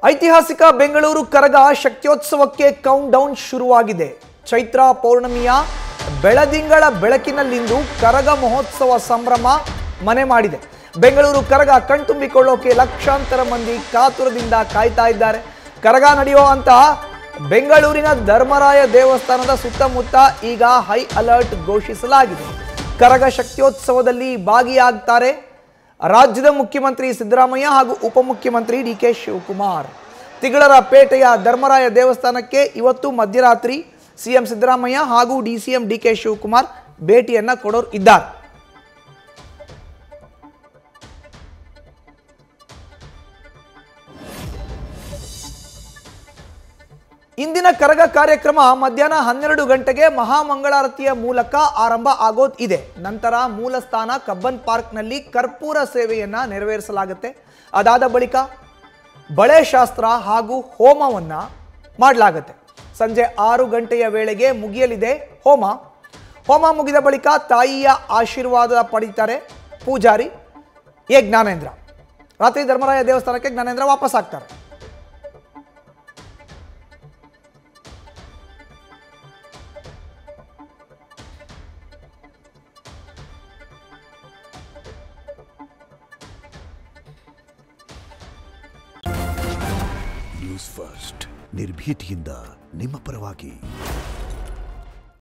ಐತಿಹಾಸಿಕ Bengaluru Karaga ಶಕ್ತ್ಯೋತ್ಸವಕ್ಕೆ count down ಶುರುವಾಗಿದೆ. ಚೈತ್ರ ಪೌರ್ಣಮಿಯ ಬೆಳದಿಂಗಳ ಬೆಳಕಿನಲ್ಲಿಂದು ಕರಗ ಮಹೋತ್ಸವ ಸಂಭ್ರಮ ಮನೆ ಮಾಡಿದೆ. ಬೆಂಗಳೂರು ಕರಗ ಕಣ್ತುಂಬಿಕೊಳ್ಳೋಕೆ ಲಕ್ಷಾಂತರ ಮಂದಿ ಕಾತುರದಿಂದ ಕಾಯ್ತಾ ಇದ್ದಾರೆ. ಕರಗ ನಡೆಯುವಂತಹ ಬೆಂಗಳೂರಿನ ಧರ್ಮರಾಯ ದೇವಸ್ಥಾನದ ಸುತ್ತಮುತ್ತ ಈಗ ಹೈ ಅಲರ್ಟ್ ಘೋಷಿಸಲಾಗಿದೆ. ಕರಗ ಶಕ್ತ್ಯೋತ್ಸವದಲ್ಲಿ ಭಾಗಿಯಾಗ್ತಾರೆ ರಾಜ್ಯದ ಮುಖ್ಯಮಂತ್ರಿ ಸಿದ್ದರಾಮಯ್ಯ ಹಾಗೂ ಉಪಮುಖ್ಯಮಂತ್ರಿ ಡಿ.ಕೆ. ಶಿವಕುಮಾರ್. ತಿಗಳರ ಪೇಟೆಯ ಧರ್ಮರಾಯ ದೇವಸ್ಥಾನಕ್ಕೆ ಇವತ್ತು ಮಧ್ಯರಾತ್ರಿ ಸಿಎಂ ಸಿದ್ದರಾಮಯ್ಯ ಹಾಗೂ ಡಿಸಿಎಂ ಡಿ.ಕೆ. ಶಿವಕುಮಾರ್ ಭೇಟಿಯನ್ನ ಕೊಡೋರು ಇದ್ದಾರೆ. ಇಂದಿನ ಕರಗ ಕಾರ್ಯಕ್ರಮ ಮಧ್ಯಾಹ್ನ 12 ಗಂಟೆಗೆ ಮಹಾಮಂಗಳಾರತಿಯ ಮೂಲಕ ಆರಂಭ ಆಗೋದು ಇದೆ. ನಂತರ ಮೂಲ ಸ್ಥಾನ ಕಬ್ಬನ್ ಪಾರ್ಕ್ನಲ್ಲಿ ಕರ್ಪೂರ ಸೇವೆಯನ್ನ ನೆರವೇರಿಸಲಾಗುತ್ತೆ. ಅದಾದ ಬಳಿಕ ಬಳೆ ಶಾಸ್ತ್ರ ಹಾಗೂ ಹೋಮವನ್ನ ಮಾಡಲಾಗುತ್ತೆ. ಸಂಜೆ 6 ಗಂಟೆಯ ವೇಳೆಗೆ ಮುಗಿಯಲಿದೆ ಹೋಮ. ಹೋಮ ಮುಗಿದ ಬಳಿಕ ತಾಯಿಯ ಆಶೀರ್ವಾದ ಪಡೀತಾರೆ ಪೂಜಾರಿ ಜ್ಞಾನೇಂದ್ರ. ರಾತ್ರಿ ಧರ್ಮರಾಯ ದೇವಸ್ಥಾನಕ್ಕೆ ಜ್ಞಾನೇಂದ್ರ ವಾಪಸ್ ಆಗ್ತಾರೆ. ನ್ಯೂಸ್ ಫಸ್ಟ್ ನಿರ್ಭೀತಿಯಿಂದ ನಿಮ್ಮ ಪರವಾಗಿ.